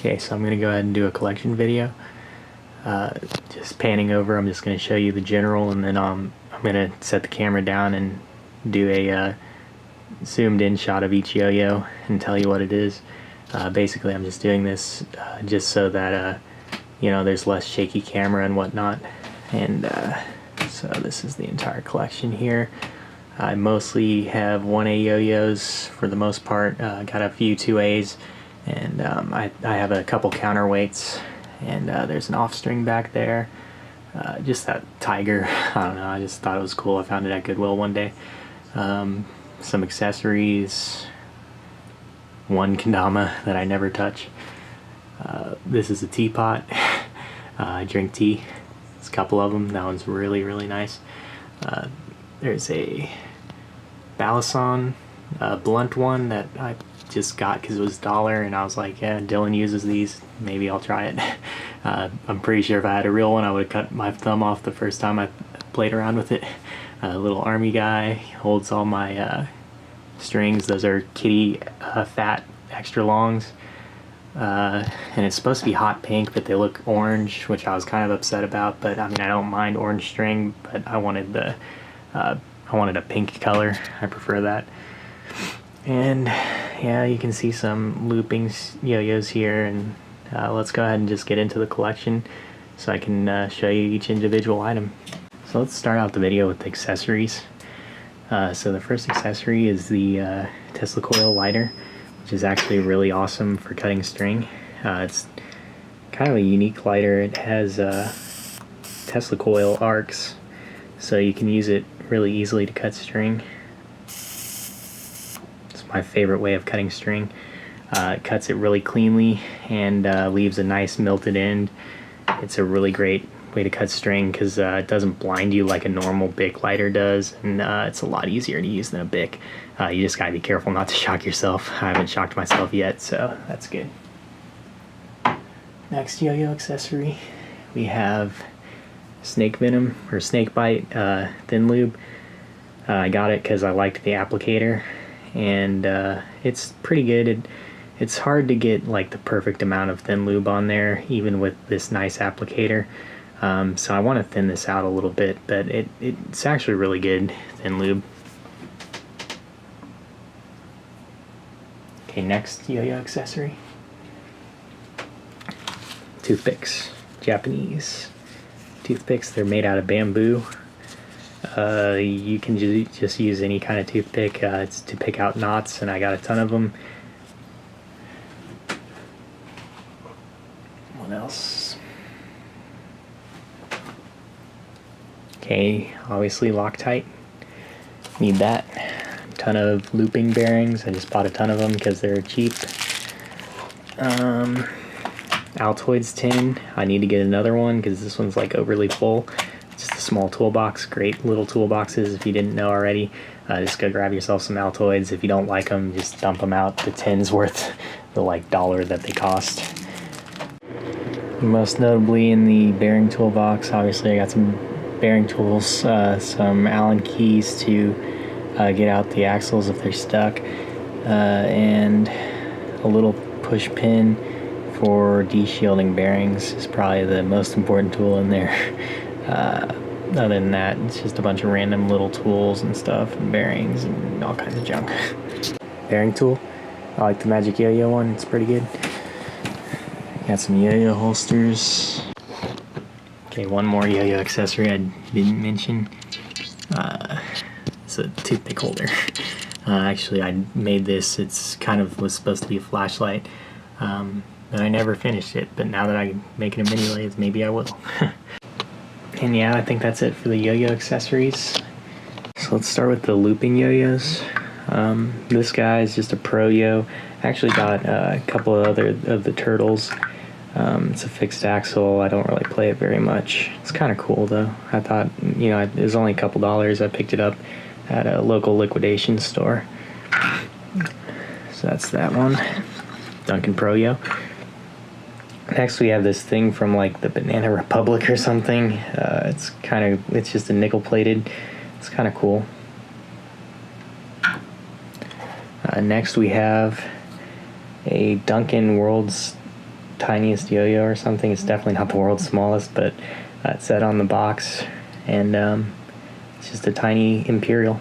Okay, so I'm going to go ahead and do a collection video. Just panning over, I'm just going to show you the general, and then I'm going to set the camera down and do a zoomed in shot of each yo-yo and tell you what it is. Basically, I'm just doing this just so that you know, there's less shaky camera and whatnot. And so this is the entire collection here. I mostly have 1A yo-yos for the most part. Got a few 2As, and I have a couple counterweights, and there's an off string back there. Just that tiger, I don't know, I just thought it was cool. I found it at Goodwill one day. Some accessories, one kendama that I never touch. This is a teapot. I drink tea. There's a couple of them. That one's really, really nice. There's a Balason, blunt one that I just got because it was $1, and I was like, yeah, Dylan uses these, maybe I'll try it. I'm pretty sure if I had a real one, I would have cut my thumb off the first time I played around with it. Little army guy, holds all my strings. Those are kitty fat extra longs. And it's supposed to be hot pink, but they look orange, which I was kind of upset about. But I mean, I don't mind orange string, but I wanted the I wanted a pink color. I prefer that. And yeah, you can see some looping yo-yos here, and let's go ahead and just get into the collection so I can show you each individual item. So let's start out the video with the accessories. So the first accessory is the Tesla coil lighter, which is actually really awesome for cutting string. It's kind of a unique lighter. It has Tesla coil arcs, so you can use it really easily to cut string. It's my favorite way of cutting string. It cuts it really cleanly and leaves a nice melted end. It's a really great way to cut string because it doesn't blind you like a normal Bic lighter does, and it's a lot easier to use than a Bic. You just gotta be careful not to shock yourself. I haven't shocked myself yet, so that's good. Next yo-yo accessory, we have snake venom, or snake bite thin lube. I got it because I liked the applicator, and it's pretty good. It's hard to get like the perfect amount of thin lube on there, even with this nice applicator. So I want to thin this out a little bit, but it's actually really good thin lube. Okay, next yo-yo accessory. Toothpicks, Japanese toothpicks. They're made out of bamboo. You can just use any kind of toothpick. It's to pick out knots, and I got a ton of them. What else? Okay, obviously Loctite. Need that. A ton of looping bearings. I just bought a ton of them because they're cheap. Altoids tin. I need to get another one because this one's like overly full. It's just a small toolbox. Great little toolboxes if you didn't know already. Just go grab yourself some Altoids. If you don't like them, just dump them out. The tin's worth the like $1 that they cost. Most notably in the bearing toolbox, obviously I got some bearing tools, some Allen keys to get out the axles if they're stuck, and a little push pin for de-shielding bearings is probably the most important tool in there. Other than that, it's just a bunch of random little tools and stuff, and bearings and all kinds of junk. Bearing tool, I like the Magic Yo-Yo one, it's pretty good. Got some yo-yo holsters. Okay, one more yo-yo accessory I didn't mention. It's a toothpick holder. Actually, I made this. It's kind of was supposed to be a flashlight, but I never finished it. But now that I'm making a mini lathe, maybe I will. And yeah, I think that's it for the yo-yo accessories. So let's start with the looping yo-yos. This guy is just a pro yo. I actually got a couple of other of the turtles. It's a fixed axle. I don't really play it very much. It's kind of cool though. I thought, you know, it was only a couple dollars. I picked it up at a local liquidation store. So that's that one. Duncan Pro Yo. Next we have this thing from like the Banana Republic or something. It's just a nickel plated. It's kind of cool. Next we have a Duncan World's tiniest yo-yo or something. It's definitely not the world's smallest, but it said on the box, and it's just a tiny Imperial.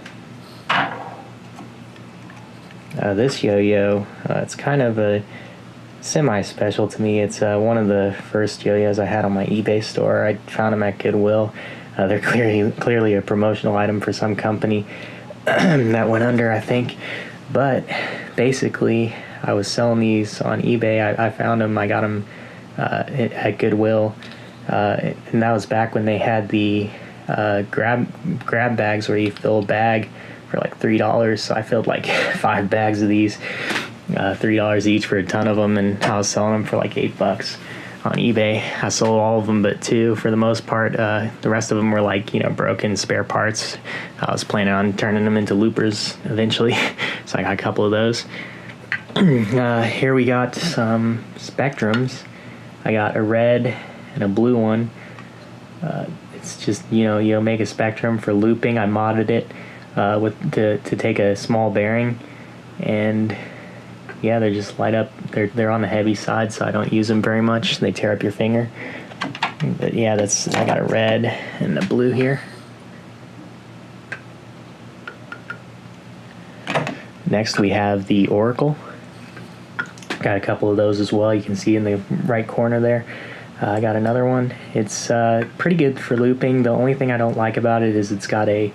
This yo-yo, it's kind of a semi-special to me. It's one of the first yo-yos I had on my eBay store. I found them at Goodwill. They're clearly a promotional item for some company that went under, I think. But basically, I was selling these on eBay. I found them. I got them at Goodwill, and that was back when they had the grab bags where you fill a bag for like $3. So I filled like 5 bags of these, $3 each for a ton of them, and I was selling them for like $8 on eBay. I sold all of them but 2 for the most part. The rest of them were like, broken spare parts. I was planning on turning them into loopers eventually, so I got a couple of those. Here we got some Spectrums. I got a red and a blue one. It's just, you'll make a Spectrum for looping. I modded it to take a small bearing, and yeah, they just light up. They're on the heavy side, so I don't use them very much. They tear up your finger. But yeah, I got a red and a blue here. Next we have the Oracle. Got a couple of those as well. You can see in the right corner there. I got another one. It's pretty good for looping. The only thing I don't like about it is it's got a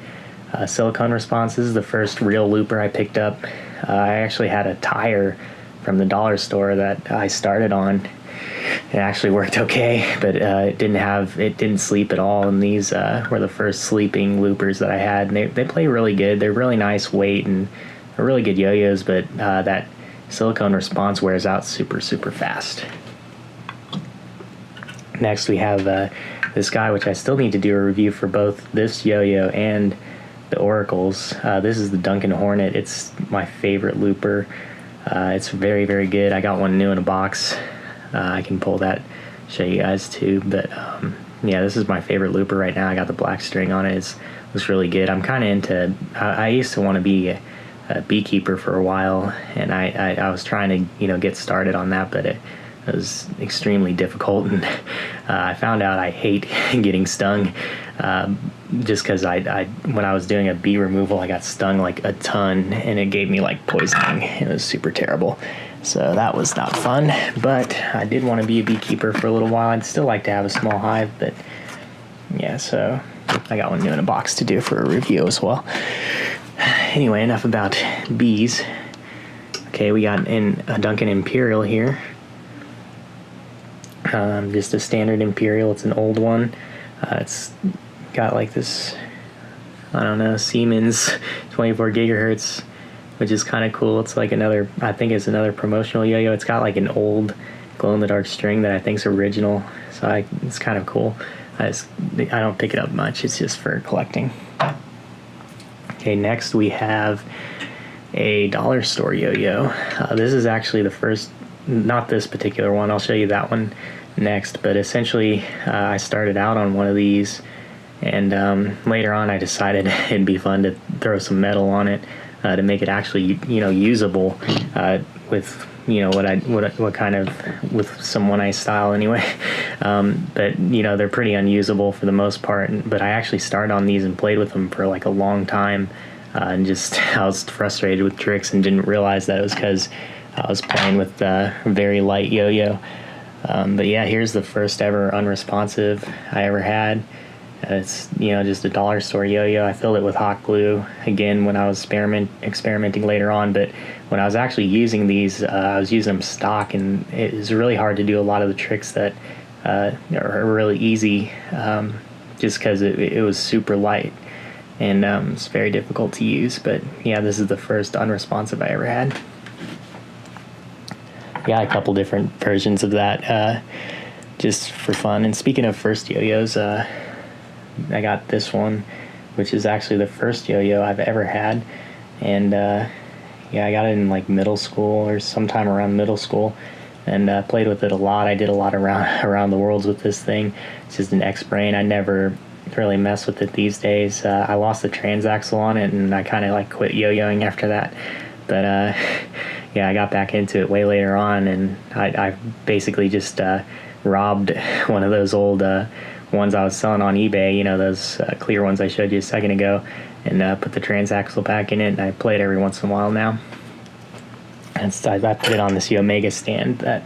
silicone response. This is the first real looper I picked up. I actually had a tire from the dollar store that I started on. It actually worked okay, but it didn't sleep at all. And these were the first sleeping loopers that I had. And they play really good. They're really nice weight and they're really good yo-yos, but that silicone response wears out super, super fast. Next we have this guy, which I still need to do a review for both this yo-yo and the Oracles. This is the Duncan Hornet. It's my favorite looper. It's very, very good. I got one new in a box. I can pull that, show you guys too. But yeah, this is my favorite looper right now. I got the black string on it. It looks really good. I'm kind of into, I used to want to be a beekeeper for a while, and I was trying to get started on that, but it was extremely difficult, and I found out I hate getting stung, just because when I was doing a bee removal, I got stung like a ton, and it gave me like poisoning. It was super terrible, so that was not fun. But I did want to be a beekeeper for a little while. I'd still like to have a small hive, but yeah, so I got one new in a box to do for a review as well. Anyway, enough about bees. Okay, we got a Duncan Imperial here. Just a standard Imperial. It's an old one. It's got like this, I don't know, Siemens 24 gigahertz, which is kind of cool. It's like I think it's another promotional yo-yo. It's got like an old glow-in-the-dark string that I think's original, so it's kind of cool. I don't pick it up much. It's just for collecting. Okay, next we have a dollar store yo-yo. This is actually the first, not this particular one. I'll show you that one next, but essentially I started out on one of these, and later on I decided it'd be fun to throw some metal on it to make it actually usable with what kind of, with some one-ice style anyway. But they're pretty unusable for the most part, but I actually started on these and played with them for like a long time, and just I was frustrated with tricks and didn't realize that it was because I was playing with a very light yo-yo. But yeah, here's the first ever unresponsive I ever had. It's just a dollar store yo-yo. I filled it with hot glue again when I was experimenting later on, but when I was actually using these, I was using them stock, and it was really hard to do a lot of the tricks that are really easy, just because it was super light, and it's very difficult to use. But yeah, this is the first unresponsive I ever had. Got a couple different versions of that just for fun. And speaking of first yo-yos, I got this one, which is actually the first yo-yo I've ever had, and yeah, I got it in like middle school or sometime around middle school, and played with it a lot. I did a lot around the worlds with this thing. It's just an X-Brain. I never really mess with it these days. I lost the transaxle on it, and I kind of like quit yo-yoing after that. But yeah, I got back into it way later on, and I basically just robbed one of those old ones I was selling on eBay, you know, those clear ones I showed you a second ago, and put the transaxle back in it, and I play it every once in a while now. And so I put it on this Omega stand that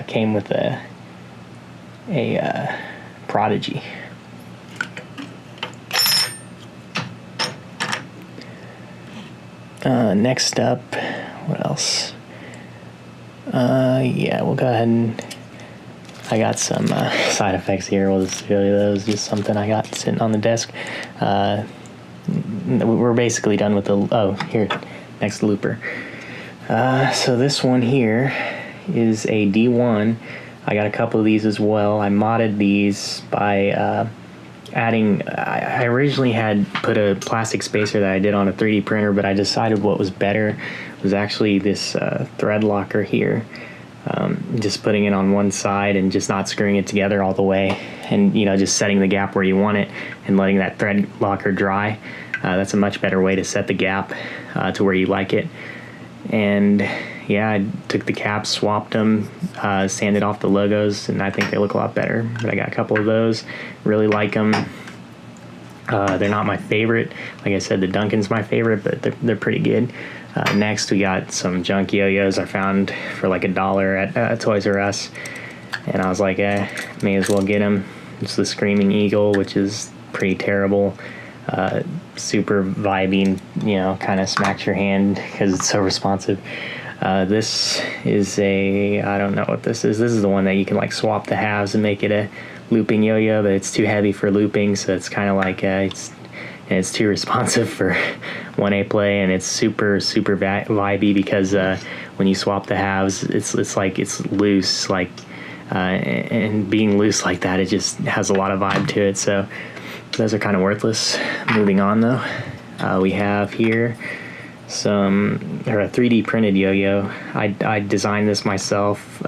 came with a Prodigy. Next up, what else? Yeah, we'll go ahead and I got some side effects here. We'll just show you those. Just something I got sitting on the desk. We're basically done with the, here, next looper. So this one here is a D1. I got a couple of these as well. I modded these by adding, I originally had put a plastic spacer that I did on a 3D printer, but I decided what was better was actually this thread locker here. Just putting it on one side and just not screwing it together all the way, and, you know, just setting the gap where you want it and letting that thread locker dry. That's a much better way to set the gap to where you like it. And yeah, I took the caps, swapped them, sanded off the logos, and I think they look a lot better. But I got a couple of those. Really like them. They're not my favorite. Like I said, the Duncan's my favorite, but they're pretty good. Next, we got some junk yo-yos I found for like $1 at Toys R Us. And I was like, may as well get them. It's the Screaming Eagle, which is pretty terrible. Super vibing, you know, kind of smacks your hand because it's so responsive. This is I don't know what this is. This is the one that you can like swap the halves and make it a looping yo-yo, but it's too heavy for looping, so it's kind of like it's too responsive for 1A play, and it's super vibey because when you swap the halves, it's like it's loose, like and being loose like that, it just has a lot of vibe to it. So those are kind of worthless. Moving on though, we have here a 3D printed yo-yo. I designed this myself.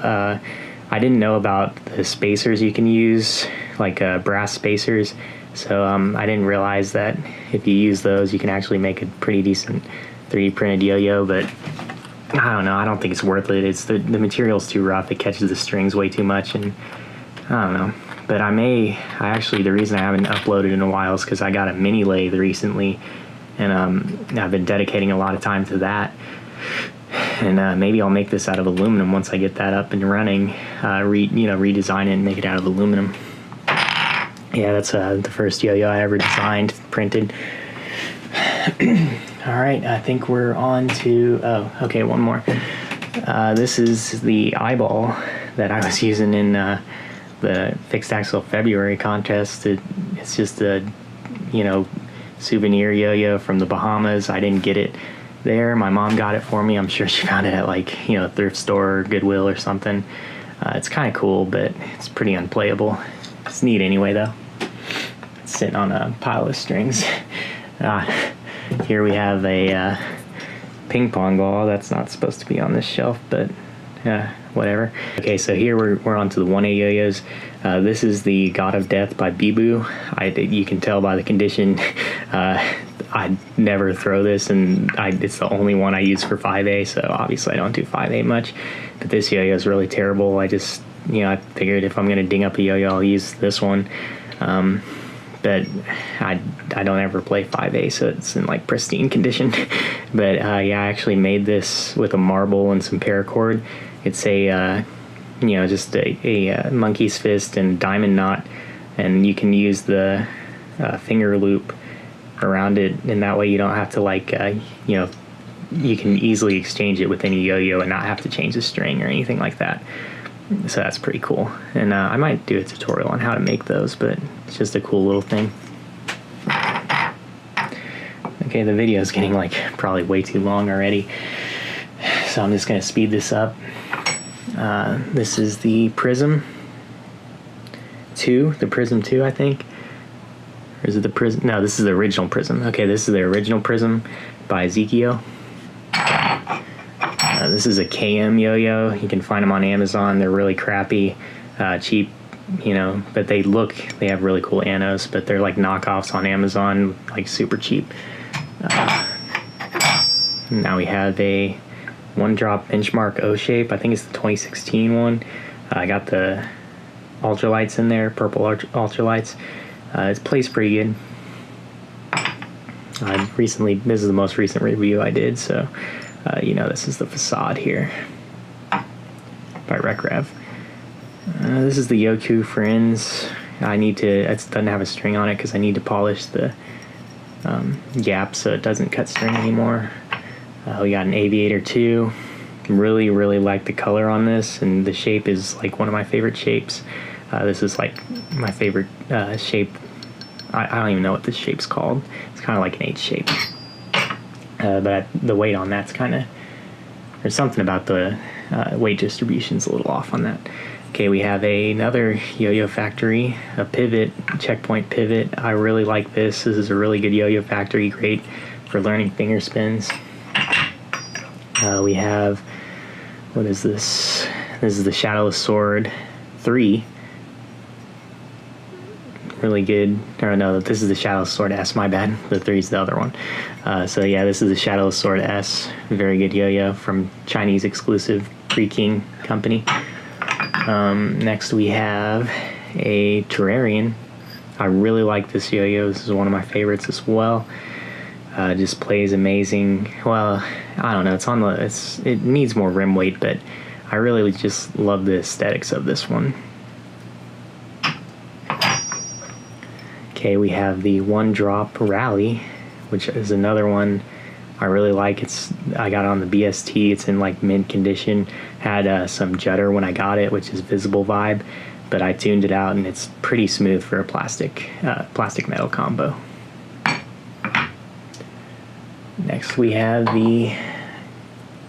I didn't know about the spacers you can use, like brass spacers. So I didn't realize that if you use those, you can actually make a pretty decent 3D printed yo-yo. But I don't know. I don't think it's worth it. It's the material's too rough. It catches the strings way too much, and I don't know. But the reason I haven't uploaded in a while is because I got a mini lathe recently, and I've been dedicating a lot of time to that. And maybe I'll make this out of aluminum once I get that up and running. Redesign it and make it out of aluminum. Yeah, that's the first yo-yo I ever designed, printed. All right, I think we're on to, okay, one more. This is the eyeball that I was using in the Fixed Axle February contest. It's just a, souvenir yo-yo from the Bahamas. I didn't get it there. My mom got it for me. I'm sure she found it at a thrift store or Goodwill or something. It's kind of cool, but it's pretty unplayable. It's neat anyway, though. It's sitting on a pile of strings. Here we have a ping pong ball. That's not supposed to be on this shelf, but whatever. Okay, so here we're on to the 1A yo-yos. This is the God of Death by Bibu. You can tell by the condition. I never throw this, and it's the only one I use for 5A, so obviously I don't do 5A much. But this yo-yo is really terrible. I figured if I'm going to ding up a yo-yo, I'll use this one. But I don't ever play 5A, so it's in pristine condition. But I actually made this with a marble and some paracord. It's just a monkey's fist and diamond knot, and you can use the finger loop around it, and that way you don't have to you can easily exchange it with any yo-yo and not have to change the string or anything like that. So that's pretty cool, and I might do a tutorial on how to make those, but it's just a cool little thing. Okay, the video is getting probably way too long already, so I'm just going to speed this up. This is the Prism 2, the Prism 2, I think. Or is it the Prism? No, this is the original Prism. Okay, this is the original Prism by Ezekiel. This is a KM yo-yo. You can find them on Amazon. They're really crappy, cheap, but they have really cool anos, but they're knockoffs on Amazon, super cheap. Now we have a one drop benchmark O shape. I think it's the 2016 one. I got the ultralights in there, purple ultralights. It plays pretty good. This is the most recent review I did, so this is the facade here by RecRev. This is the Yoku Friends. It doesn't have a string on it because I need to polish the gap so it doesn't cut string anymore. We got an Aviator 2. Really, really like the color on this, and the shape is like one of my favorite shapes. This is like my favorite shape. I don't even know what this shape's called. It's kind of like an H shape. But the weight on that's there's something about the weight distribution's a little off on that. Okay, we have another Yo-Yo Factory, a pivot, checkpoint pivot. I really like this. This is a really good Yo-Yo Factory, great for learning finger spins. We have, what is this? This is the Shadowless Sword 3. Really good. Or no, this is the Shadowless Sword S, my bad. The 3 is the other one. So yeah, this is the Shadowless Sword S. Very good yo-yo from Chinese exclusive Creaking company. Next we have a Terrarian. I really like this yo-yo. This is one of my favorites as well. Just plays amazing. Well, I don't know. It needs more rim weight, but I really just love the aesthetics of this one. Okay, we have the One Drop Rally, which is another one I really like. I got it on the BST. It's in like mint condition. Had some judder when I got it, which is visible vibe, but I tuned it out and it's pretty smooth for a plastic metal combo. Next we have the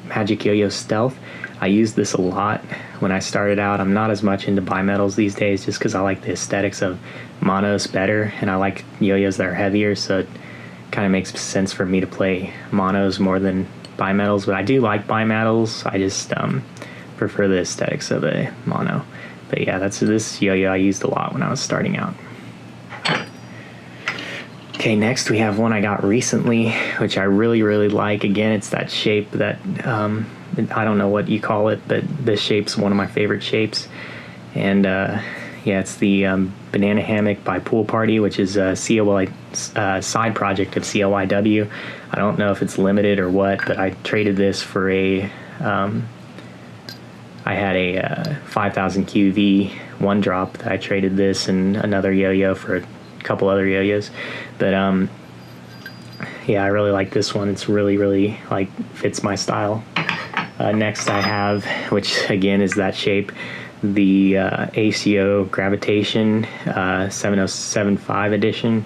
Magic Yo-Yo Stealth. I used this a lot when I started out. I'm not as much into bimetals these days just because I like the aesthetics of monos better, and I like yo-yos that are heavier, so it kind of makes sense for me to play monos more than bimetals. But I do like bimetals. I just prefer the aesthetics of a mono. But yeah, this yo-yo I used a lot when I was starting out. Okay, next we have one I got recently, which I really, really like. Again, it's that shape that, I don't know what you call it, but this shape's one of my favorite shapes. And yeah, it's the Banana Hammock by Pool Party, which is a side project of CLYW. I don't know if it's limited or what, but I traded this for I had a 5000 QV one drop that I traded this and another yo-yo for a couple other yo-yos. But yeah, I really like this one. It's really, really fits my style. Next I have, which again is that shape, the ACO Gravitation 7075 edition,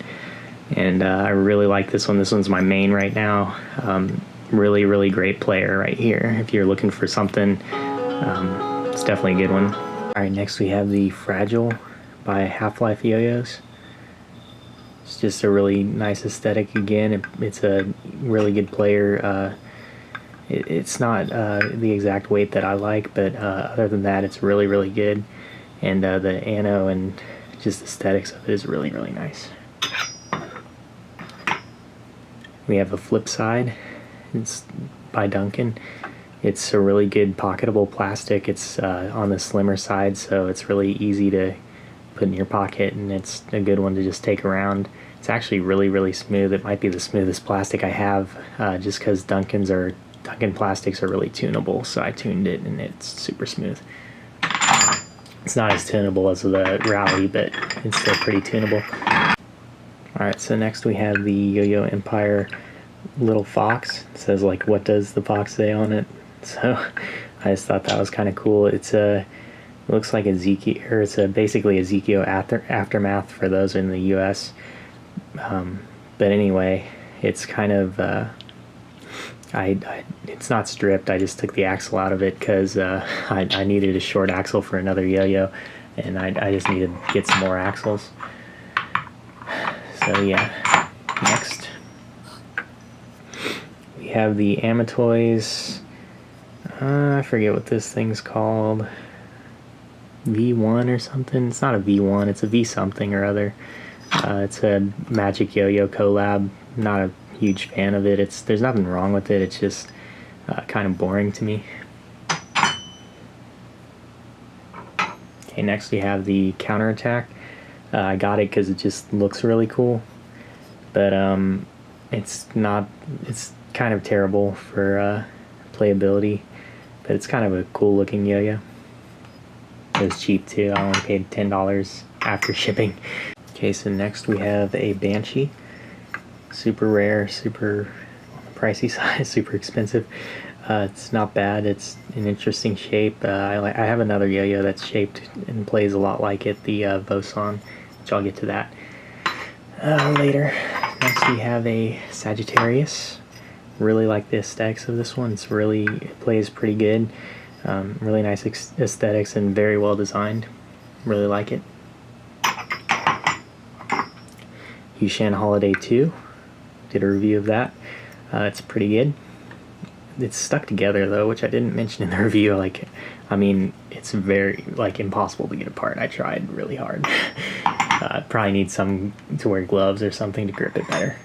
and I really like this one. This one's my main right now. Really, really great player right here. If you're looking for something, it's definitely a good one. Alright, next we have the Fragile by Half-Life Yo-Yos. It's just a really nice aesthetic. Again, it's a really good player. It's not the exact weight that I like, but other than that, it's really, really good. And the ano and just aesthetics of it is really, really nice. We have a Flip Side. It's by Duncan. It's a really good pocketable plastic. It's on the slimmer side, so it's really easy to put in your pocket, and it's a good one to just take around. It's actually really, really smooth. It might be the smoothest plastic I have, just because Duncan plastics are really tunable, so I tuned it and it's super smooth. It's not as tunable as the Rally, but it's still pretty tunable. Alright, so next we have the Yo-Yo Empire Little Fox. It says like, what does the fox say on it? So I just thought that was kind of cool. It looks like it's basically Ezekiel Aftermath for those in the US. But anyway, it's kind of it's not stripped. I just took the axle out of it because I needed a short axle for another yo-yo, and I just need to get some more axles. So yeah, next we have the Amatoys. I forget what this thing's called. V1 or something. It's not a V1. It's a V something or other. It's a Magic Yo-Yo collab. Not a huge fan of it. There's nothing wrong with it. It's just kind of boring to me. Okay, next we have the counterattack. I got it because it just looks really cool, but it's kind of terrible for playability, but it's kind of a cool looking yo-yo. It was cheap too. I only paid $10 after shipping. Okay, so next we have a Banshee. Super rare, super pricey size, super expensive. It's not bad. It's an interesting shape. I have another yo-yo that's shaped and plays a lot like it, the Voson, which I'll get to that later. Next we have a Sagittarius. Really like the aesthetics of this one. It plays pretty good. Really nice aesthetics and very well designed. Really like it. Yushan Holiday 2. Did a review of that. It's pretty good. It's stuck together though, which I didn't mention in the review. I mean, it's very impossible to get apart. I tried really hard. Probably need some to wear gloves or something to grip it better.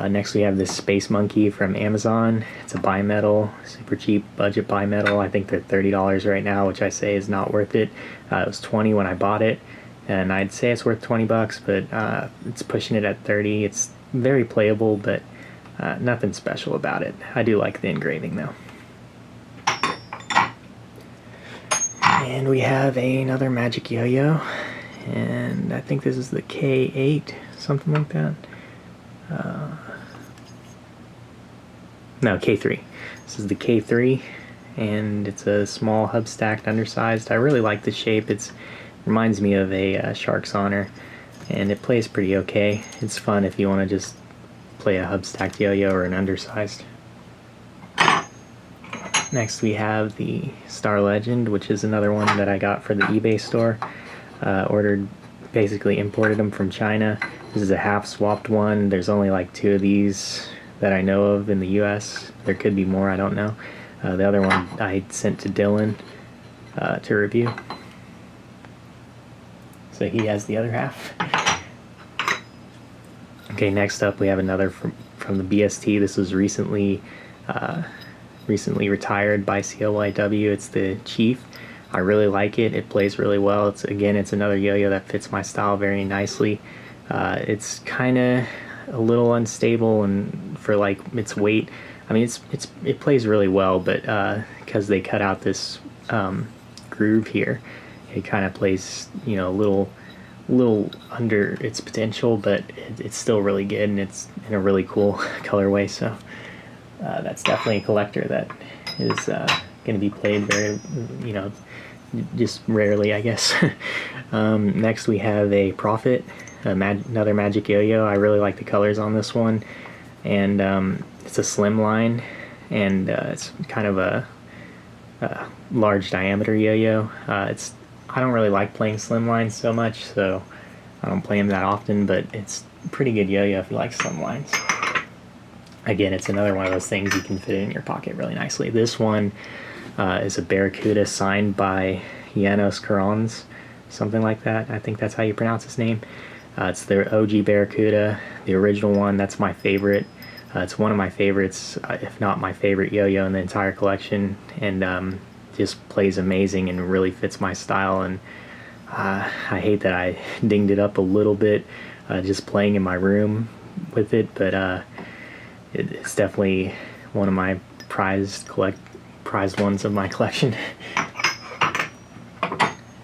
Next we have this Space Monkey from Amazon. It's a bimetal, super cheap budget bimetal. I think they're $30 right now, which I say is not worth it. It was $20 when I bought it, and I'd say it's worth $20, but it's pushing it at $30. It's very playable, but nothing special about it. I do like the engraving though. And we have another Magic Yo-Yo, and I think this is the K8, something like that. No, K3. This is the K3, and it's a small hub stacked undersized. I really like the shape. It reminds me of a Shark's Honor, and it plays pretty okay. It's fun if you want to just play a hub stacked yo-yo or an undersized. Next we have the Star Legend, which is another one that I got for the eBay store. Basically imported them from China. This is a half swapped one. There's only like 2 of these that I know of in the US. There could be more, I don't know. The other one I sent to Dylan to review. So he has the other half. Okay, next up we have another from the BST. This was recently retired by CLYW. It's the Chief. I really like it. It plays really well. It's another yo-yo that fits my style very nicely. It's kind of a little unstable, and for its weight, I mean it plays really well, but because they cut out this groove here, it kind of plays a little under its potential, but it's still really good, and it's in a really cool colorway. So that's definitely a collector that is going to be played very, just rarely, I guess. Next we have a Prophet, another Magic Yo-Yo. I really like the colors on this one, and it's a slim line, and it's kind of a large diameter yo-yo. I don't really like playing slim lines so much, so I don't play them that often, but it's a pretty good yo-yo if you like slim lines. Again, it's another one of those things you can fit in your pocket really nicely. This one is a Barracuda signed by Janos Karons, something like that. I think that's how you pronounce his name. It's the OG Barracuda, the original one. That's my favorite. It's one of my favorites, if not my favorite yo-yo in the entire collection, and just plays amazing and really fits my style. And I hate that I dinged it up a little bit just playing in my room with it, but it's definitely one of my prized ones of my collection.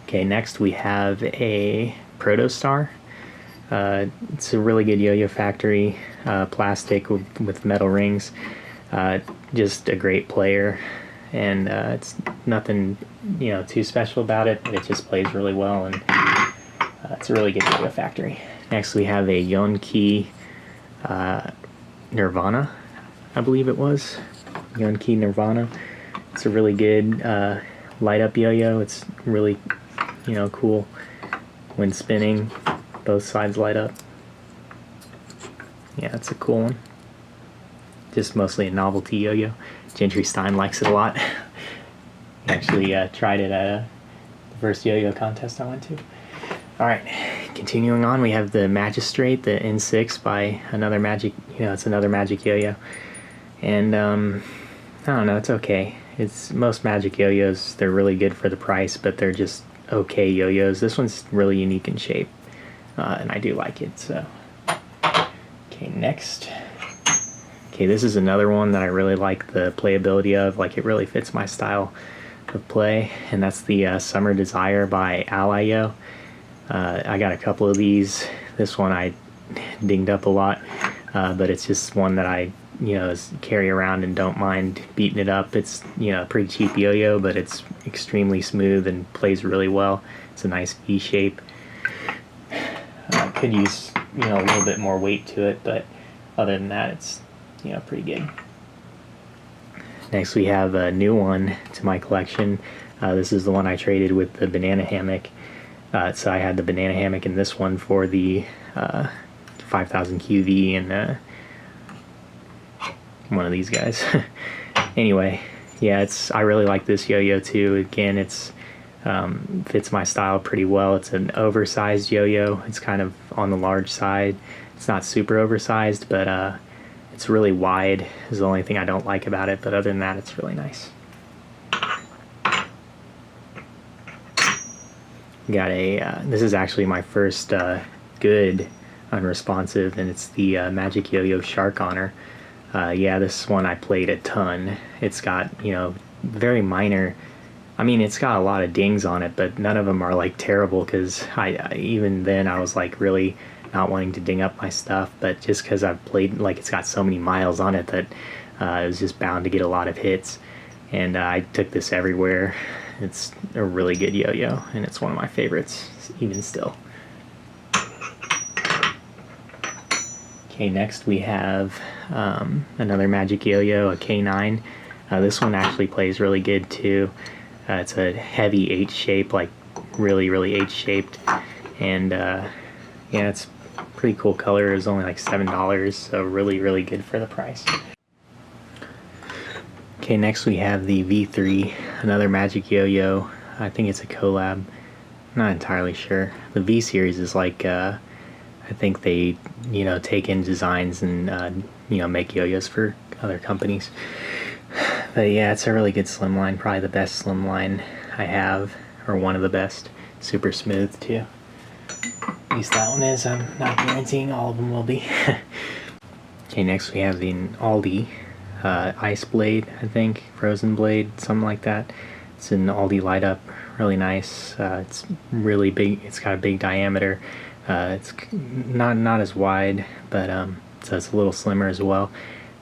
Okay, next we have a Protostar. It's a really good yo-yo factory, plastic with metal rings. Just a great player, and it's nothing too special about it, but it just plays really well, and it's a really good yo-yo factory. Next we have a Yonki Nirvana, I believe it was. Yonki Nirvana. It's a really good light up yo-yo. It's really cool when spinning. Both sides light up. Yeah, it's a cool one. Just mostly a novelty yo-yo. Gentry Stein likes it a lot. Actually tried it at the first yo-yo contest I went to. Alright, continuing on, we have the Magistrate, the N6 by another Magic, it's another Magic yo-yo. And I don't know, it's okay. It's most Magic yo-yos, they're really good for the price, but they're just okay yo-yos. This one's really unique in shape, and I do like it. So, okay, next. Okay, this is another one that I really like the playability of. Like, it really fits my style of play, and that's the Summer Desire by YoYo. I got a couple of these. This one I dinged up a lot, but it's just one that I carry around and don't mind beating it up. It's a pretty cheap yo-yo, but it's extremely smooth and plays really well. It's a nice V shape. Could use a little bit more weight to it, but other than that, it's pretty good. Next we have a new one to my collection. This is the one I traded with the banana hammock. So I had the banana hammock in this one for the 5000 QV and one of these guys. Anyway, yeah, I really like this yo-yo too. Again, it's fits my style pretty well. It's an oversized yo-yo. It's kind of on the large side. It's not super oversized, but it's really wide is the only thing I don't like about it, but other than that, it's really nice. Got a, this is actually my first good unresponsive, and it's the Magic Yo-Yo Shark Honor. Yeah, this one I played a ton. It's got, very minor, I mean, it's got a lot of dings on it, but none of them are like terrible, because even then I was like really not wanting to ding up my stuff, but just because I've played, like, it's got so many miles on it that it was just bound to get a lot of hits, and I took this everywhere. It's a really good yo-yo, and it's one of my favorites even still. Okay, next we have another Magic yo-yo, a K9. This one actually plays really good too. It's a heavy H shape, like really H-shaped, and yeah, it's pretty cool color. It was only like $7, so really good for the price. Okay, next we have the V3, another Magic yo-yo. I think it's a collab. Not entirely sure. The V series is like, I think they, take in designs and, make yo-yos for other companies. But yeah, it's a really good slimline, probably the best slimline I have, or one of the best. Super smooth too. At least that one is. I'm not guaranteeing all of them will be. Okay, next we have the Aldi Ice Blade, I think, Frozen Blade, something like that. It's an Aldi light up, really nice. It's really big. It's got a big diameter. It's not as wide, but so it's a little slimmer as well.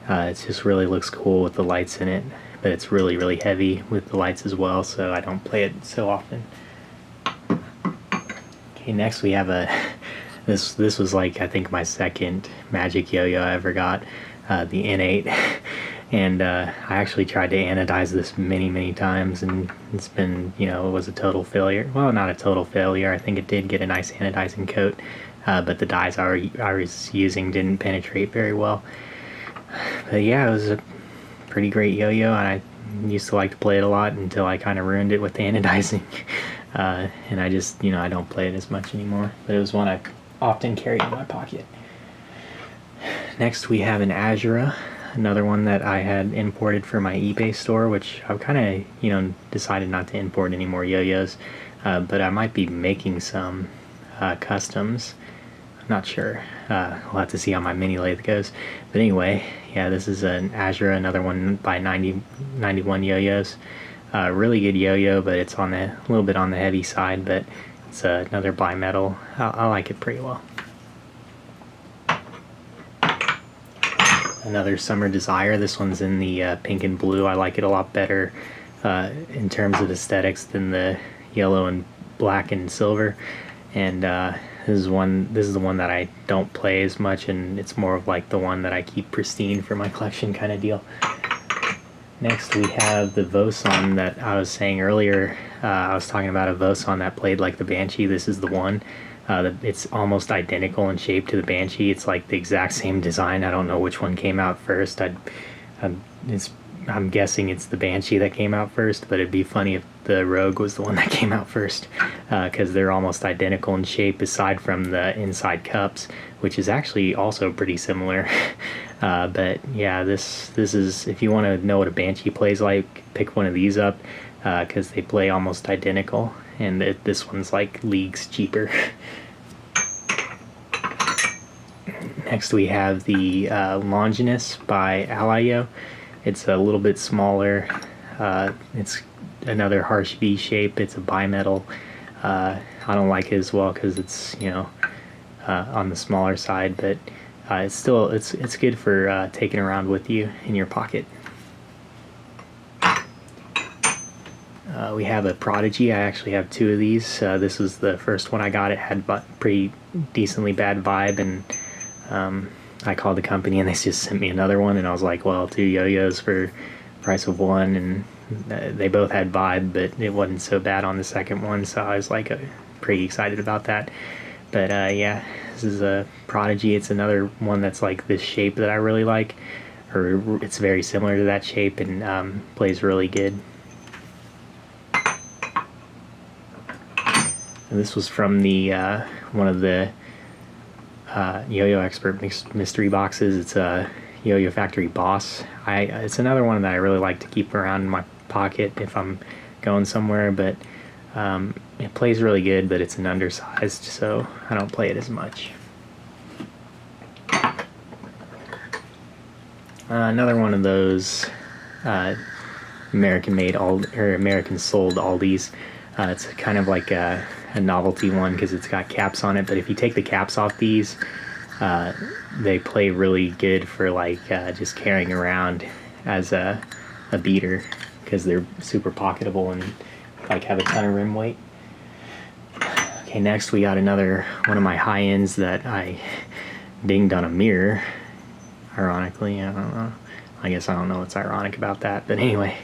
It just really looks cool with the lights in it, but it's really heavy with the lights as well, so I don't play it so often. Okay, next we have a this was like, I think, my second Magic yo-yo I ever got, the N8, and I actually tried to anodize this many times, and it's been, it was a total failure. Well, not a total failure. I think it did get a nice anodizing coat, but the dyes I was using didn't penetrate very well. But yeah, it was a pretty great yo-yo, and I used to like to play it a lot until I kind of ruined it with the anodizing. And I just, I don't play it as much anymore, but it was one I often carried in my pocket. Next we have an Azura, another one that I had imported for my eBay store, which I've kind of, decided not to import any more yo-yos, but I might be making some customs. I'm not sure. We'll have to see how my mini lathe goes. But anyway, yeah, this is an Azura, another one by 91 yo-yos. Really good yo-yo, but it's on a little bit on the heavy side, but it's another bimetal. I like it pretty well. Another Summer Desire. This one's in the pink and blue. I like it a lot better in terms of aesthetics than the yellow and black and silver. And this is the one that I don't play as much, and it's more of like the one that I keep pristine for my collection kind of deal. Next we have the Voson that I was saying earlier. I was talking about a Voson that played like the Banshee. This is the one. It's almost identical in shape to the Banshee. It's like the exact same design. I don't know which one came out first. It's I'm guessing it's the Banshee that came out first, but it'd be funny if the Rogue was the one that came out first, because they're almost identical in shape aside from the inside cups, which is actually also pretty similar. But yeah, this is, if you want to know what a Banshee plays like, pick one of these up, because they play almost identical, and this one's like leagues cheaper. Next we have the Longinus by YoYo. It's a little bit smaller. It's another harsh V shape. It's a bimetal. I don't like it as well because it's, you know, on the smaller side, but it's still it's good for taking around with you in your pocket. We have a Prodigy. I actually have two of these. This was the first one I got. It had pretty decently bad vibe, and I called the company and they just sent me another one, and I was like, well, 2 yo-yos for the price of one, and they both had vibe, but it wasn't so bad on the second one, so I was like pretty excited about that. But yeah, this is a Prodigy. It's another one that's like this shape that I really like, or it's very similar to that shape, and plays really good. And this was from the one of the Yo-Yo Expert mystery boxes. It's a Yo-Yo Factory Boss. It's another one that I really like to keep around in my pocket if I'm going somewhere, but it plays really good, but it's an undersized, so I don't play it as much. Another one of those American-made or American-sold Aldis. It's kind of like a novelty one because it's got caps on it, but if you take the caps off these, they play really good for like just carrying around as a beater, because they're super pocketable and like have a ton of rim weight. Okay, next we got another one of my high ends that I dinged on a mirror, ironically. I don't know, I guess I don't know what's ironic about that, but anyway,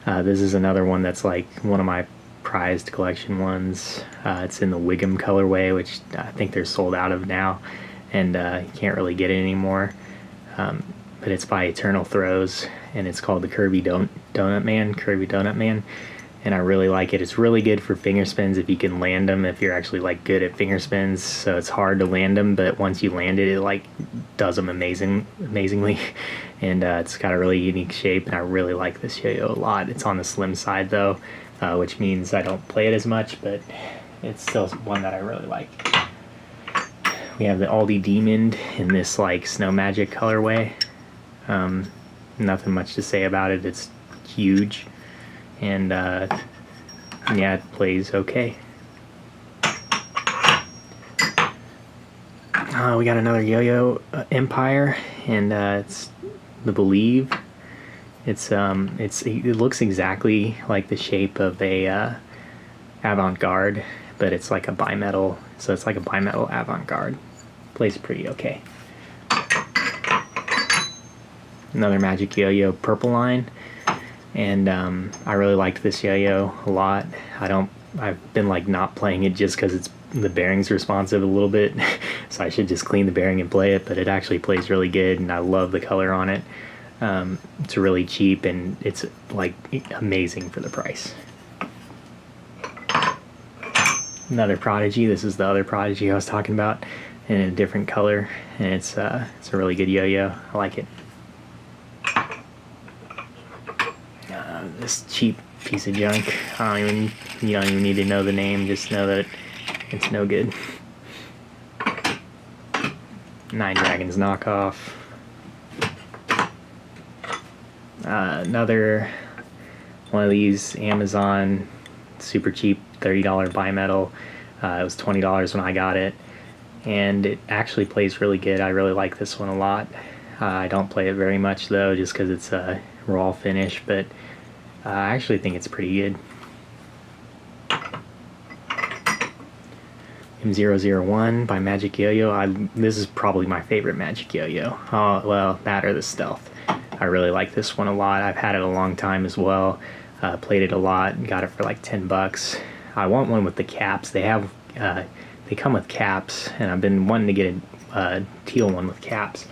this is another one that's like one of my prized collection ones. It's in the Wiggum colorway, which I think they're sold out of now, and you can't really get it anymore, but it's by Eternal Throws, and it's called the Kirby Donut Man, and I really like it. It's really good for finger spins if you can land them, if you're actually like good at finger spins. So it's hard to land them, but once you land it, it like does them amazingly, and it's got a really unique shape, and I really like this yo-yo a lot. It's on the slim side though, which means I don't play it as much, but it's still one that I really like. We have the Aldi Demon in this like Snow Magic colorway. Nothing much to say about it. It's huge, and yeah, it plays okay. We got another Yo-Yo Empire, and it's the Believe. It looks exactly like the shape of a Avant-Garde, but it's like a bimetal, so it's like a bimetal Avant-Garde. Plays pretty okay. Another Magic Yo-Yo Purple Line, and I really liked this yo-yo a lot. I've been like not playing it just because the bearing's responsive a little bit, so I should just clean the bearing and play it, but it actually plays really good, and I love the color on it. It's really cheap, and it's like amazing for the price. Another Prodigy. This is the other Prodigy I was talking about, in a different color, and it's a really good yo-yo. I like it. This cheap piece of junk, you don't even need to know the name, just know that it's no good. Nine Dragons knockoff. Another one of these Amazon super cheap $30 bimetal. It was $20 when I got it, and it actually plays really good. I really like this one a lot. I don't play it very much though, just because it's a raw finish, but I actually think it's pretty good. M001 by Magic Yo-Yo. This is probably my favorite Magic Yo-Yo. Oh, well, that or the Stealth. I really like this one a lot. I've had it a long time as well. Played it a lot. Got it for like 10 bucks. I want one with the caps. They come with caps, and I've been wanting to get a teal one with caps.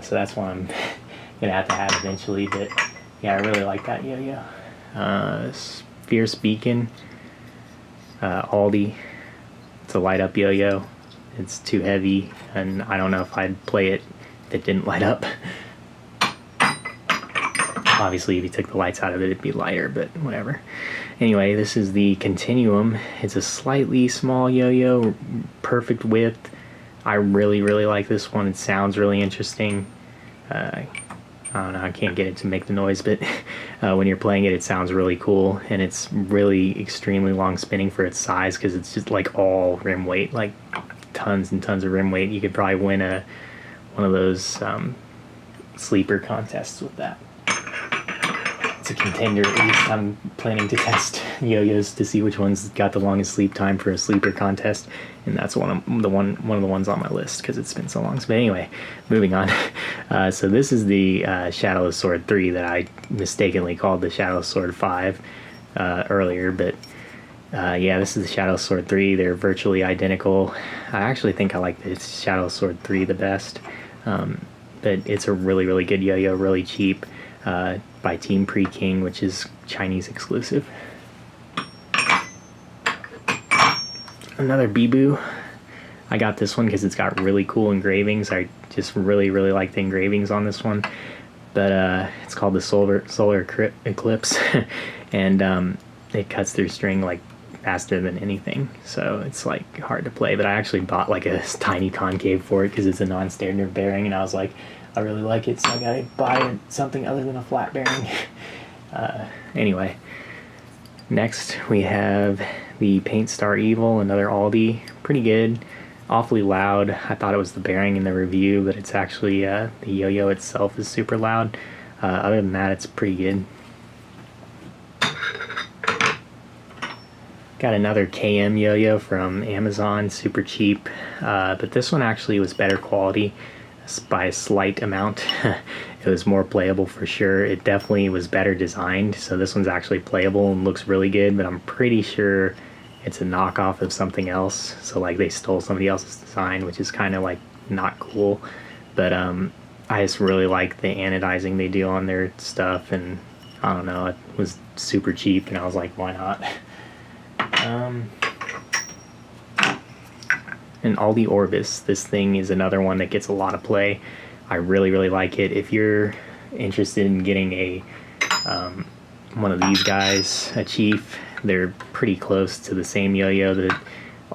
So that's one I'm gonna have to have eventually. But Yeah, I really like that yo-yo. Fierce Beacon, Aldi. It's a light up yo-yo. It's too heavy, and I don't know if I'd play it if it didn't light up. Obviously, if you took the lights out of it, it'd be lighter, but whatever. Anyway, this is the Continuum. It's a slightly small yo-yo, perfect width. I really, really like this one. It sounds really interesting. I don't know, I can't get it to make the noise, but when you're playing it, it sounds really cool, and it's really extremely long spinning for its size, because it's just like all rim weight, like tons and tons of rim weight. You could probably win one of those sleeper contests with that. It's a contender. At least I'm planning to test yo-yos to see which ones got the longest sleep time for a sleeper contest, and that's one of the ones on my list because it's been so long. But anyway, moving on. So this is the Shadowless Sword 3 that I mistakenly called the Shadowless Sword 5 earlier, but yeah, this is the Shadowless Sword 3. They're virtually identical. I actually think I like the Shadowless Sword 3 the best, but it's a really, really good yo-yo, really cheap, by Team Pre-King, which is Chinese exclusive. Another Bibu. I got this one because it's got really cool engravings. I just really, really like the engravings on this one. But it's called the Solar Eclipse, and it cuts through string like faster than anything, so it's like hard to play. But I actually bought like a tiny concave for it because it's a non-standard bearing, and I was like, I really like it, so I gotta buy something other than a flat bearing. Anyway, next we have the Paint Star Evil, another Aldi. Pretty good, awfully loud. I thought it was the bearing in the review, but it's actually the yo-yo itself is super loud. Other than that, it's pretty good. Got another KM yo-yo from Amazon, super cheap, but this one actually was better quality by a slight amount. It was more playable for sure. It definitely was better designed, so this one's actually playable and looks really good, but I'm pretty sure it's a knockoff of something else, so like they stole somebody else's design, which is kind of like not cool. But I just really like the anodizing they do on their stuff, and I don't know, it was super cheap, and I was like, why not? And Aldi Orbis, this thing is another one that gets a lot of play. I really, really like it. If you're interested in getting a one of these guys, a Chief, they're pretty close to the same yo-yo. The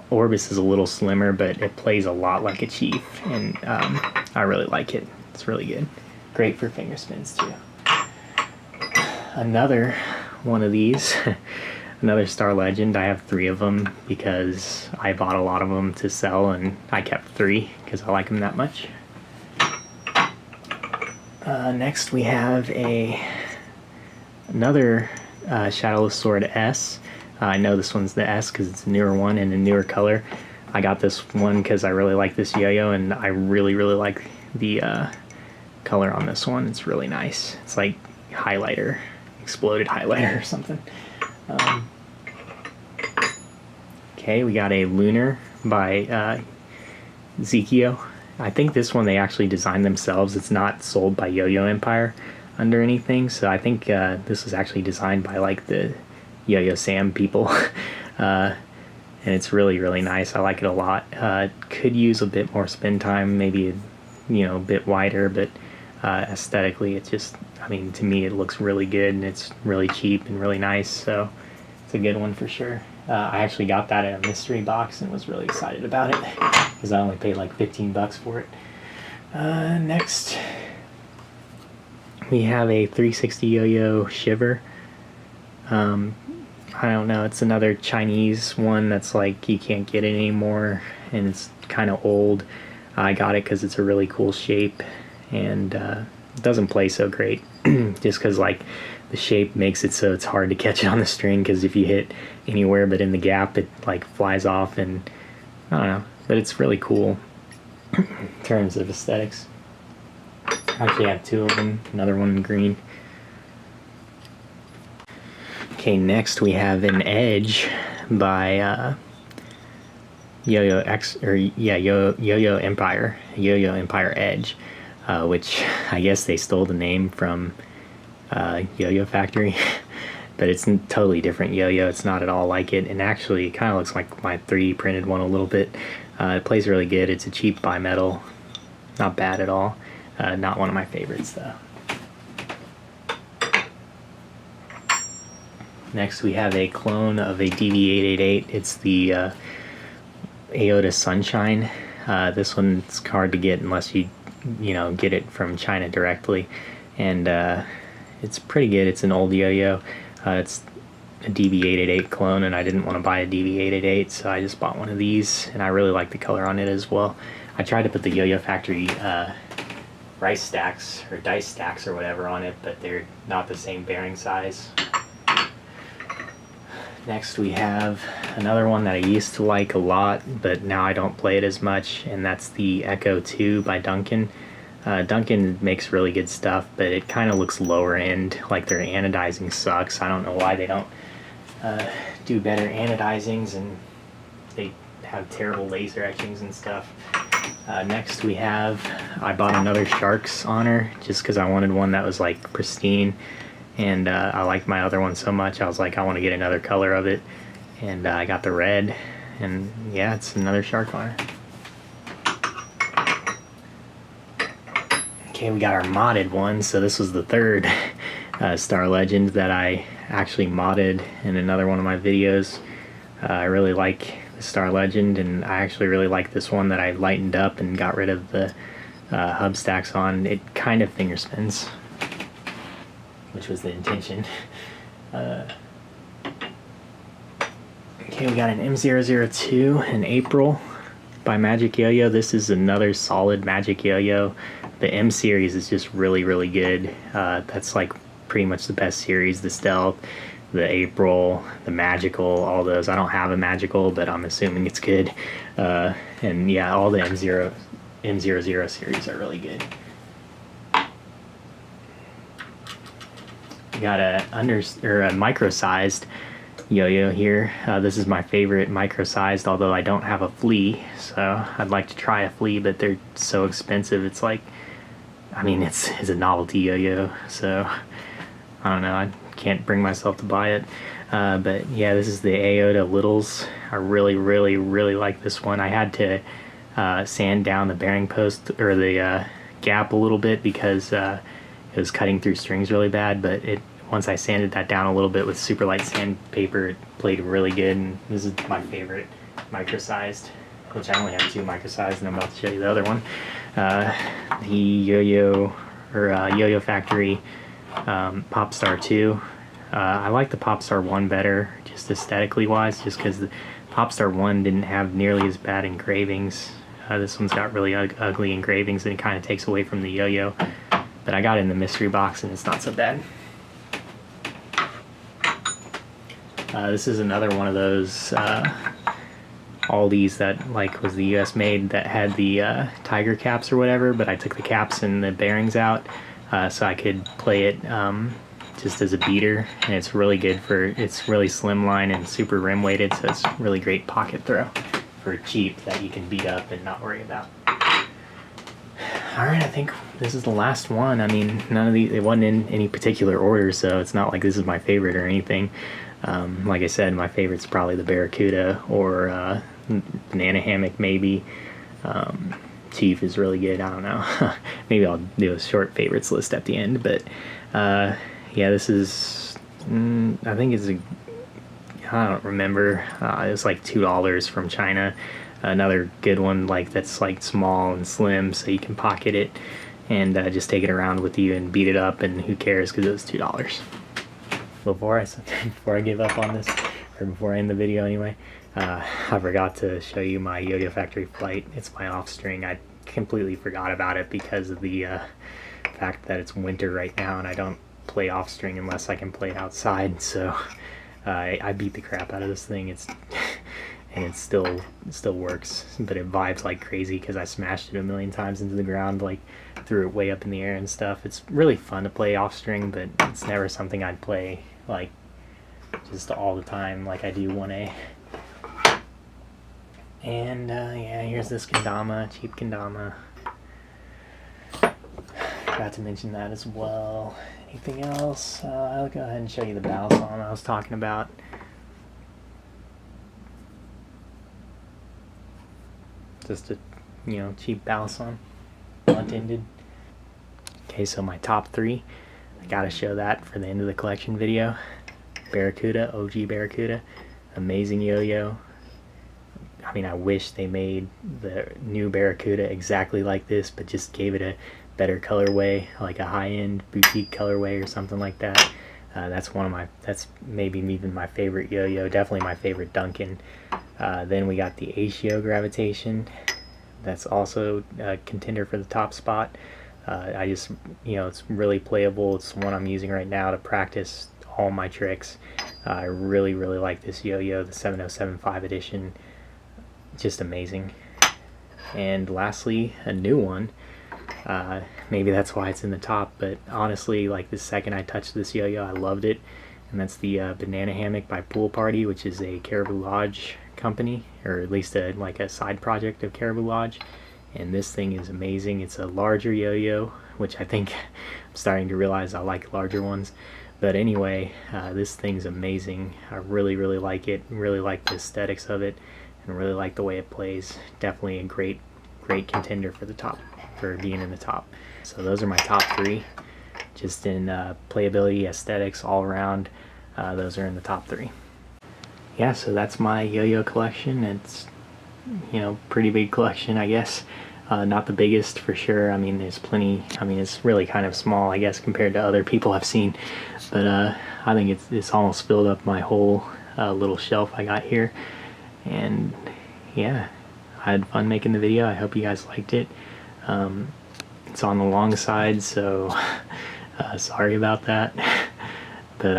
Orbis is a little slimmer, but it plays a lot like a Chief, and I really like it. It's really good. Great for finger spins too. Another one of these. Another Star Legend. I have 3 of them because I bought a lot of them to sell, and I kept 3 because I like them that much. Next we have another Shadowless Sword S. I know this one's the S because it's a newer one and a newer color. I got this one because I really like this yo-yo, and I really, really like the color on this one. It's really nice. It's like highlighter, exploded highlighter or something. Okay, we got a Lunar by Zekio. I think this one they actually designed themselves. It's not sold by Yo-Yo Empire under anything, so I think this was actually designed by like the Yo-Yo Sam people. And it's really, really nice. I like it a lot. Could use a bit more spin time, maybe a bit wider, but aesthetically it just, I mean, to me it looks really good, and it's really cheap and really nice, so it's a good one for sure. I actually got that in a mystery box and was really excited about it because I only paid like 15 bucks for it. Next we have a 360 yo-yo Shiver. I don't know, it's another Chinese one that's like you can't get it anymore, and it's kind of old. I got it because it's a really cool shape, and it doesn't play so great just because like the shape makes it so it's hard to catch it on the string, because if you hit anywhere but in the gap it like flies off, and I don't know, but it's really cool in terms of aesthetics. I actually have 2 of them, another one in green. Okay, next we have an Edge by Yo-Yo Empire Edge, which I guess they stole the name from YoYo Factory. But it's a totally different yo-yo. It's not at all like it, and actually it kind of looks like my 3D printed one a little bit. It plays really good. It's a cheap bimetal, not bad at all. Not one of my favorites though. Next we have a clone of a DV888. It's the Aota Sunshine. This one's hard to get unless you get it from China directly, and it's pretty good. It's an old yo-yo. It's a DV888 clone, and I didn't want to buy a DV888, so I just bought one of these, and I really like the color on it as well. I tried to put the YoYo Factory rice stacks or dice stacks or whatever on it, but they're not the same bearing size. Next we have another one that I used to like a lot, but now I don't play it as much, and that's the Echo 2 by Duncan. Duncan makes really good stuff, but it kind of looks lower end, like their anodizing sucks. I don't know why they don't do better anodizings, and they have terrible laser etchings and stuff. Next we have, I bought another Shark's Honor just because I wanted one that was like pristine, and I liked my other one so much I was like, I want to get another color of it, and I got the red, and yeah, it's another Shark Honor. Okay, we got our modded one. So this was the third Star Legend that I actually modded in another one of my videos. I really like the Star Legend, and I actually really like this one that I lightened up and got rid of the hub stacks on. It kind of finger spins, which was the intention. Okay, we got an M002 in April by Magic Yo-Yo. This is another solid Magic Yo-Yo. The M series is just really, really good. That's like pretty much the best series. The Stealth, the April, the Magical, all those. I don't have a Magical, but I'm assuming it's good. And yeah, all the M00 series are really good. We got a micro-sized yo-yo here. This is my favorite micro-sized, although I don't have a flea, so I'd like to try a flea, but they're so expensive. It's like, I mean, it's a novelty yo-yo, so I don't know, I can't bring myself to buy it. But yeah, this is the Aota Littles. I really, really, really like this one. I had to sand down the bearing post, or the gap a little bit, because it was cutting through strings really bad, but once I sanded that down a little bit with super light sandpaper, it played really good, and this is my favorite micro-sized, which I only have 2 micro-sized, and I'm about to show you the other one. The Yo-Yo, or Yo-Yo Factory Popstar 2. I like the Popstar 1 better, just aesthetically wise, just because the Popstar 1 didn't have nearly as bad engravings. This one's got really ugly engravings, and it kind of takes away from the yo-yo. But I got it in the mystery box, and it's not so bad. This is another one of those Aldi's that like was the US made, that had the tiger caps or whatever, but I took the caps and the bearings out so I could play it just as a beater, and it's really good it's really slimline and super rim weighted, so it's really great pocket throw for cheap that you can beat up and not worry about. Alright, I think this is the last one. I mean, none of these, it wasn't in any particular order, so it's not like this is my favorite or anything. Like I said, my favorite's probably the Barracuda, or Banana Hammock maybe. Chief is really good, I don't know. Maybe I'll do a short favorites list at the end, but yeah, this is, I think it's I don't remember, it was like $2 from China. Another good one that's like small and slim, so you can pocket it and just take it around with you and beat it up, and who cares, because it was $2. Before I give up on this, or before I end the video anyway, I forgot to show you my Yo-Yo Factory Flight. It's my off string. I completely forgot about it because of the fact that it's winter right now, and I don't play off string unless I can play it outside. So I beat the crap out of this thing. And it still works, but it vibes like crazy because I smashed it a million times into the ground, like threw it way up in the air and stuff. It's really fun to play off string, but it's never something I'd play like just all the time like I do 1A. And yeah, here's this kendama, cheap kendama. Forgot to mention that as well. Anything else? I'll go ahead and show you the balisong I was talking about. Just a, cheap balisong, blunt-ended. Okay, so my top 3, I gotta show that for the end of the collection video. Barracuda, OG Barracuda, amazing yo-yo. I mean, I wish they made the new Barracuda exactly like this, but just gave it a better colorway, like a high-end boutique colorway or something like that. That's maybe even my favorite yo-yo, definitely my favorite Duncan. Then we got the Acio Gravitation. That's also a contender for the top spot. I just, it's really playable. It's the one I'm using right now to practice all my tricks. I really, really like this yo-yo, the 7075 edition. Just amazing. And lastly, a new one. Maybe that's why it's in the top, but honestly, like the second I touched this yo-yo, I loved it. And that's the Banana Hammock by Pool Party, which is a Caribou Lodge company, or at least like a side project of Caribou Lodge. And this thing is amazing. It's a larger yo-yo, which I think I'm starting to realize I like larger ones. But anyway, this thing's amazing. I really, really like it. Really like the aesthetics of it, and really like the way it plays. Definitely a great contender for the top, for being in the top. So those are my top 3, just in playability, aesthetics, all around. Those are in the top 3. Yeah, so that's my yo-yo collection. It's, pretty big collection, I guess. Not the biggest for sure. I mean, there's plenty. I mean, it's really kind of small, I guess, compared to other people I've seen. But I think it's almost filled up my whole little shelf I got here. And yeah, I had fun making the video. I hope you guys liked it. It's on the long side, so sorry about that. But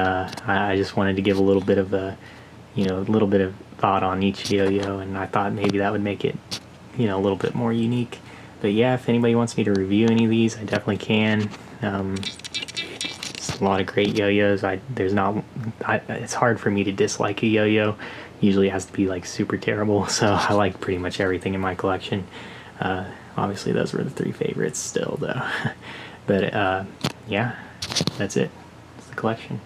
I just wanted to give a little bit of a, little bit of thought on each yo-yo, and I thought maybe that would make it, a little bit more unique. But yeah, if anybody wants me to review any of these, I definitely can. It's a lot of great yo-yos. It's hard for me to dislike a yo-yo. Usually it has to be like super terrible, so I like pretty much everything in my collection. Obviously those were the 3 favorites still though. But yeah, that's it. It's the collection.